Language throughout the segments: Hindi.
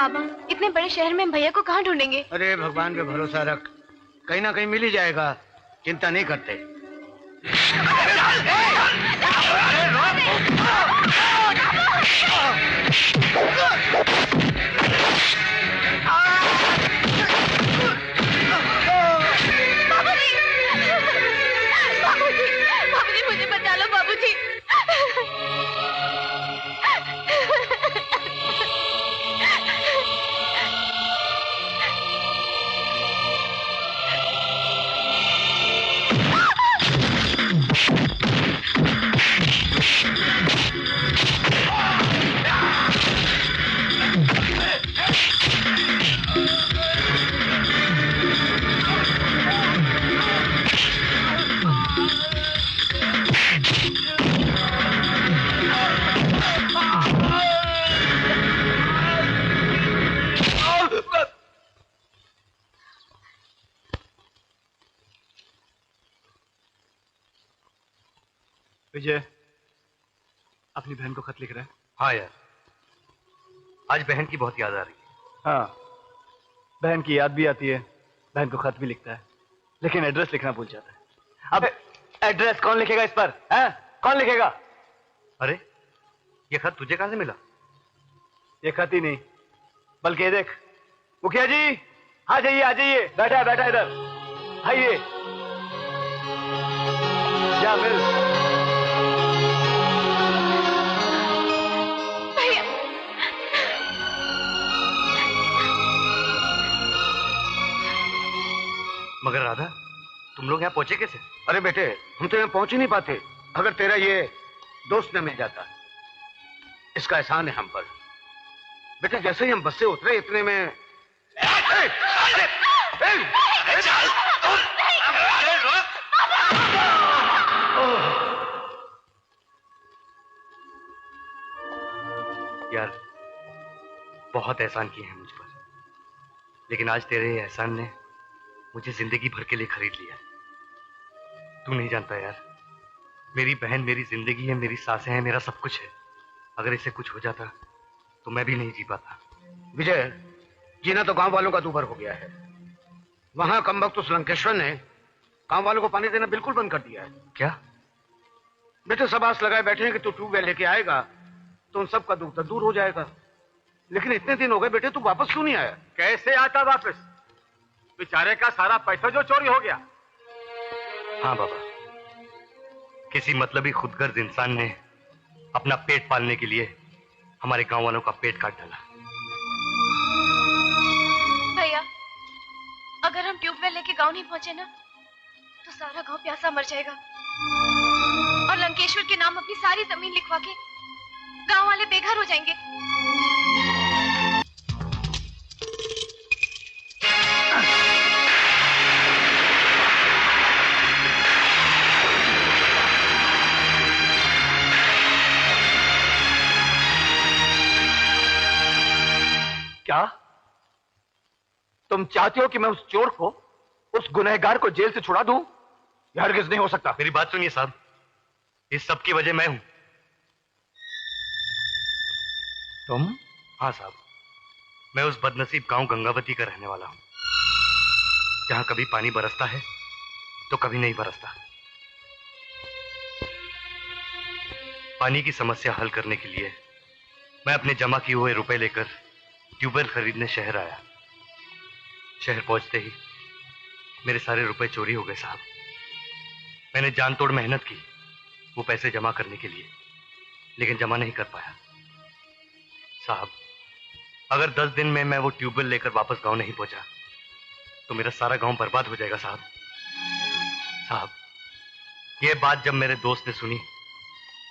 बाबा, इतने बड़े शहर में भैया को कहाँ ढूंढेंगे? अरे भगवान पे भरोसा रख, कहीं ना कहीं मिल ही जाएगा, चिंता नहीं करते। बाबूजी, मुझे बचा लो बाबूजी। विजय, अपनी बहन को खत लिख रहा है? हाँ यार, आज बहन की बहुत याद आ रही है। हाँ, बहन की याद भी आती है, बहन को खत भी लिखता है, लेकिन एड्रेस लिखना भूल जाता है। अब एड्रेस कौन लिखेगा इस पर? कौन लिखेगा? अरे, ये खत तुझे कहां से मिला? ये खत ही नहीं, बल्कि ये देख। मुखिया जी, आ जाइए, आ जाइए, बैठा बैठा इधर आइए। जा मिल। मगर राधा, तुम लोग यहाँ पहुंचे कैसे? अरे बेटे, हम तो यहाँ पहुंच ही नहीं पाते अगर तेरा ये दोस्त न मिल जाता। इसका एहसान है हम पर। बेटे, जैसे ही हम बस से उतरे इतने में यार, बहुत एहसान किए हैं मुझ पर, लेकिन आज तेरे एहसान ने मुझे जिंदगी भर के लिए खरीद लिया है। तू नहीं जानता यार, मेरी बहन मेरी जिंदगी है, मेरी सांसें हैं, मेरा सब कुछ है। अगर इसे कुछ हो जाता तो मैं भी नहीं जी पाता। विजय, जीना तो गांव वालों का दूभर हो गया है। वहां कमबख्त उस लंकेश्वर ने गांव वालों को पानी देना बिल्कुल बंद कर दिया है। क्या? बेटे, सब आस लगाए बैठे हैं कि तू ट्यूबवेल लेके आएगा तो उन सब का दुख दूर हो जाएगा। लेकिन इतने दिन हो गए बेटे, तू वापस क्यों नहीं आया? कैसे आता वापस? बेचारे का सारा पैसा जो चोरी हो गया। हाँ बाबा, किसी मतलबी खुदगर्ज इंसान ने अपना पेट पालने के लिए हमारे गांव वालों का पेट काट डाला। भैया, अगर हम ट्यूबवेल लेके गांव नहीं पहुंचे ना, तो सारा गांव प्यासा मर जाएगा और लंकेश्वर के नाम अपनी सारी जमीन लिखवा के गांव वाले बेघर हो जाएंगे। क्या तुम चाहते हो कि मैं उस चोर को, उस गुनहगार को जेल से छुड़ा दूं? यह हरगिज़ नहीं हो सकता। मेरी बात सुनिए साहब, इस सब की वजह मैं हूं। तुम? हाँ साहब, मैं उस बदनसीब गांव गंगावती का रहने वाला हूं, जहां कभी पानी बरसता है तो कभी नहीं बरसता। पानी की समस्या हल करने के लिए मैं अपने जमा किए हुए रुपए लेकर ट्यूबवेल खरीदने शहर आया। शहर पहुंचते ही मेरे सारे रुपए चोरी हो गए साहब। मैंने जान तोड़ मेहनत की वो पैसे जमा करने के लिए, लेकिन जमा नहीं कर पाया साहब। अगर 10 दिन में मैं वो ट्यूबवेल लेकर वापस गांव नहीं पहुंचा तो मेरा सारा गांव बर्बाद हो जाएगा साहब। साहब, ये बात जब मेरे दोस्त ने सुनी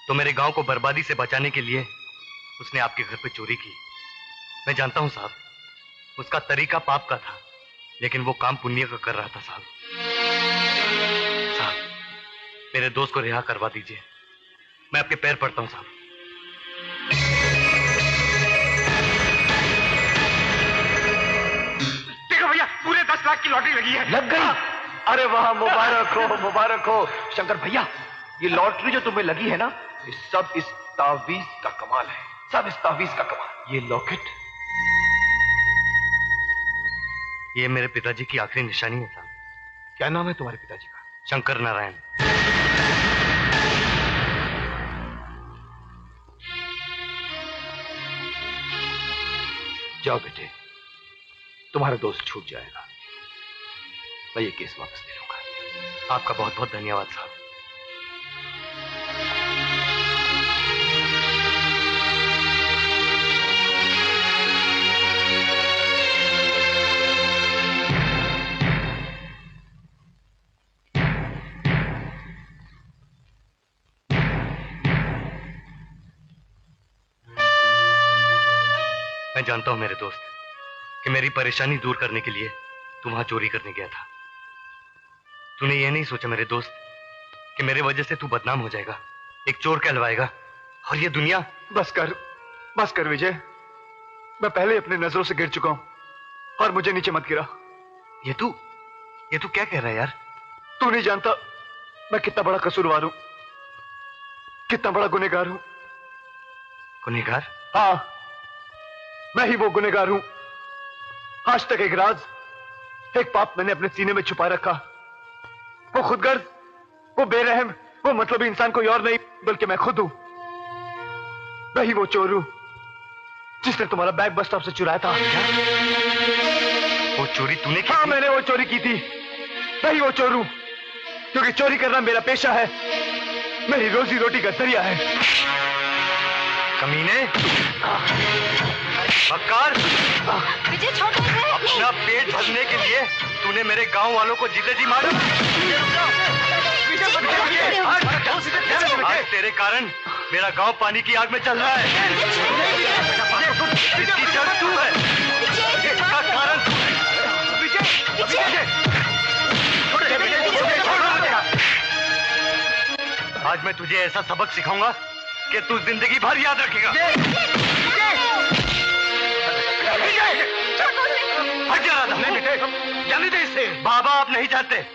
तो मेरे गांव को बर्बादी से बचाने के लिए उसने आपके घर पे चोरी की। मैं जानता हूं साहब, उसका तरीका पाप का था, लेकिन वो काम पुण्य का कर रहा था साहब। साहब, मेरे दोस्त को रिहा करवा दीजिए, मैं आपके पैर पड़ता हूं साहब। देखो भैया, पूरे 10 लाख की लॉटरी लगी है। लग गई? अरे वाह, मुबारक हो, मुबारक हो। शंकर भैया, ये लॉटरी जो तुम्हें लगी है ना, ये सब इस तावीज का कमाल है, सब इस तावीज का कमाल। ये लॉकेट ये मेरे पिताजी की आखिरी निशानी है साहब। क्या नाम है तुम्हारे पिताजी का? शंकर नारायण। जाओ बेटे, तुम्हारा दोस्त छूट जाएगा। मैं ये केस वापस ले लूंगा। आपका बहुत बहुत धन्यवाद साहब। मैं जानता हूं मेरे दोस्त कि मेरी परेशानी दूर करने के लिए तू वहां चोरी करने गया था। तूने ये नहीं सोचा मेरे दोस्त कि मेरे वजह से तू बदनाम हो जाएगा, एक चोर कहलवाएगा और ये दुनिया। बस कर विजय। मैं पहले अपने नजरों से गिर चुका हूं और मुझे नीचे मत गिरा। ये तू क्या कह रहा है यार? तू नहीं जानता मैं कितना बड़ा कसूरवार हूं, कितना बड़ा गुनहगार हूं। गुनहगार? हाँ, मैं ही वो गुनहगार हूं। आज तक एक राज, एक पाप मैंने अपने सीने में छुपा रखा। वो खुदगर्ज, वो बेरहम, वो मतलबी इंसान कोई और नहीं बल्कि मैं खुद हूं। मैं ही वो चोर हूं जिसने तुम्हारा बैग बस स्टॉप से चुराया था। क्या? वो चोरी तूने की? हाँ, मैंने वो चोरी की थी। मैं ही वो चोर हूं क्योंकि चोरी करना मेरा पेशा है, मेरी रोजी रोटी का जरिया है। कमीने, मक्कार, विजय छोड़ दो इसे। अपना पेट भरने के लिए तूने मेरे गांव वालों को जीते जी मारा। आज तेरे कारण मेरा गांव पानी की आग में चल रहा है। इसकी जड़ तू है, इसका कारण तू है। आज मैं तुझे ऐसा सबक सिखाऊंगा कि तू जिंदगी भर याद रखेगा। हट जा राधा। नहीं बेटे, जाने दे इसे। बाबा आप नहीं जानते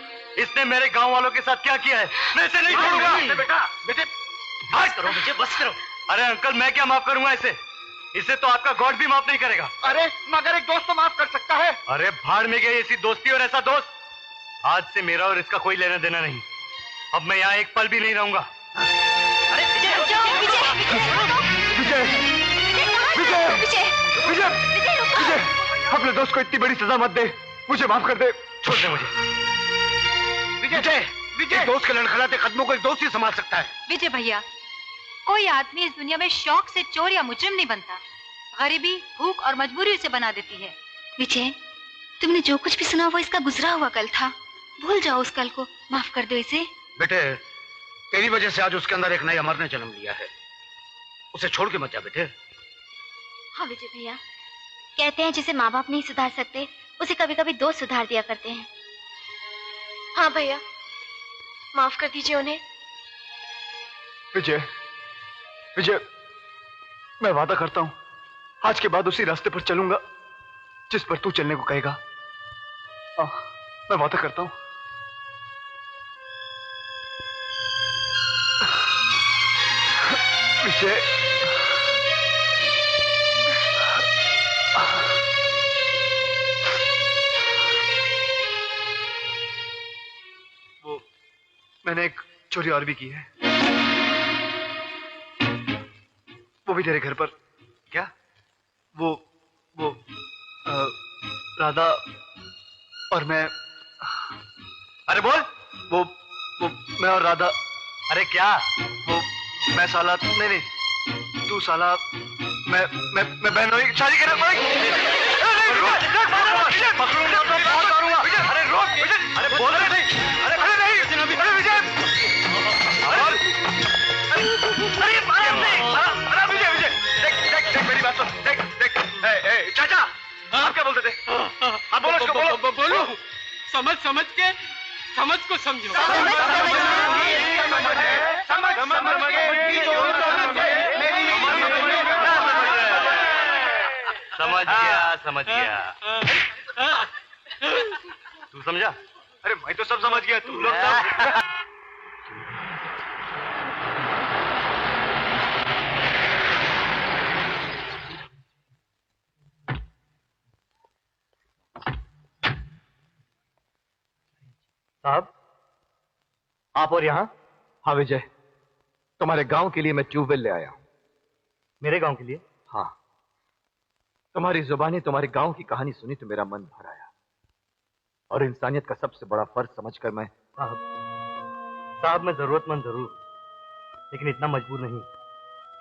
इसने मेरे गांव वालों के साथ क्या किया है। मैं इसे नहीं छोड़ूंगा। बेटा, बेटे बस करो मुझे, बस करो। अरे अंकल, मैं क्या माफ करूंगा इसे तो आपका गॉड भी माफ नहीं करेगा। अरे मगर एक दोस्त तो माफ कर सकता है। अरे भाड़ में गई ऐसी दोस्ती और ऐसा दोस्त। आज से मेरा और इसका कोई लेना देना नहीं। अब मैं यहाँ एक पल भी नहीं रहूंगा। अरे विजय, विजय, अपने दोस्त को इतनी बड़ी सजा मत दे, मुझे माफ कर दे। छोड़ दे मुझे। विजय, दोस्त के लड़खड़ाते कदमों को एक दोस्त ही संभाल सकता है। विजय भैया, कोई आदमी इस दुनिया में शौक से चोर या मुजरिम नहीं बनता। गरीबी, भूख और मजबूरी उसे बना देती है। विजय, तुमने जो कुछ भी सुना वो इसका गुजरा हुआ कल था। भूल जाओ उस कल को, माफ कर दो इसे। बेटे, तेरी वजह से आज उसके अंदर एक नए अमर ने जन्म लिया है। उसे छोड़ के मत जा बेटे। हाँ विजय भैया, कहते हैं जिसे माँ बाप नहीं सुधार सकते उसे कभी कभी दोस्त सुधार दिया करते हैं। हाँ भैया, माफ कर दीजिए उन्हें। विजय, मैं वादा करता हूं आज के बाद उसी रास्ते पर चलूंगा जिस पर तू चलने को कहेगा। मैं वादा करता हूं। विजय, वो मैंने एक चोरी और भी की है, वो भी तेरे घर पर। क्या? वो राधा और मैं। अरे बोल। वो मैं और राधा। अरे क्या? वो मैं साला नहीं, तू साला मैं बहनोई शादी कर रहा। अरे रोक। अरे बोल रहे नहीं। अरे नहीं। अरे विजय, विजय, देख मेरी बात सुन। देख चाचा, आप क्या बोलते थे? आप बोलो इसको, बोलो। समझ के समझ को समझो। समझ गया। तू समझा? अरे मैं तो सब समझ गया, तू लोग सब। साहब, आप और यहाँ? हाँ विजय, तुम्हारे गांव के लिए मैं ट्यूबवेल ले आया हूं। मेरे गांव के लिए? हाँ, तुम्हारी जुबानी तुम्हारे गांव की कहानी सुनी तो मेरा मन भर आया, और इंसानियत का सबसे बड़ा फर्ज समझकर मैं साहब मैं जरूरतमंद जरूर, लेकिन इतना मजबूर नहीं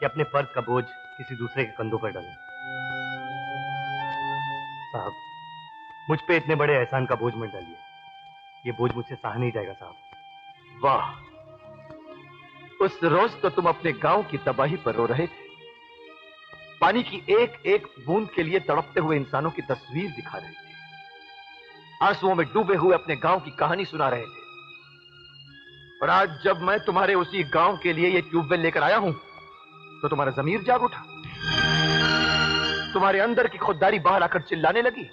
कि अपने फर्ज का बोझ किसी दूसरे के कंधों पर डालूं। साहब, मुझ पे इतने बड़े एहसान का बोझ मत डालिए, ये बोझ मुझसे सहा नहीं जाएगा साहब। वाह, उस रोज तो तुम अपने गांव की तबाही पर रो रहे थे, पानी की एक एक बूंद के लिए तड़पते हुए इंसानों की तस्वीर दिखा रहे थे, आंसुओं में डूबे हुए अपने गांव की कहानी सुना रहे थे। और आज जब मैं तुम्हारे उसी गांव के लिए ये ट्यूबवेल लेकर आया हूं तो तुम्हारा जमीर जाग उठा, तुम्हारे अंदर की खुददारी बाहर आकर चिल्लाने लगी।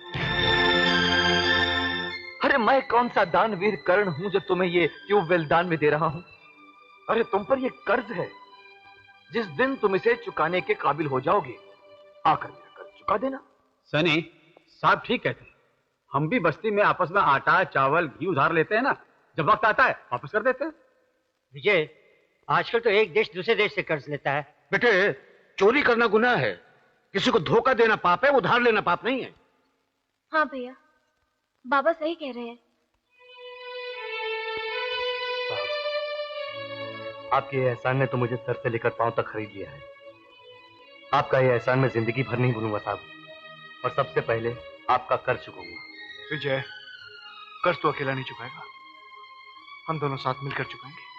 अरे मैं कौन सा दानवीर कर्ण हूं जो तुम्हें ये ट्यूबवेल दान में दे रहा हूं? अरे तुम पर ये कर्ज है, जिस दिन तुम इसे चुकाने के काबिल हो जाओगे आकर मेरा कर्ज चुका देना। सनी साहब ठीक कहते हैं, हम भी बस्ती में आपस में आटा चावल घी उधार लेते हैं ना, जब वक्त आता है वापस कर देते हैं। विजय, आजकल तो एक देश दूसरे देश से कर्ज लेता है। बेटे, चोरी करना गुनाह है, किसी को धोखा देना पाप है, उधार लेना पाप नहीं है। हाँ भैया, बाबा सही कह रहे हैं। आपके ये एहसान ने तो मुझे सर से लेकर पांव तक खरीद लिया है। आपका ये एहसान मैं जिंदगी भर नहीं भूलूंगा साहब, और सबसे पहले आपका कर्ज चुकाऊंगा। विजय, कर्ज तो अकेला नहीं चुकाएगा, हम दोनों साथ मिलकर चुकाएंगे।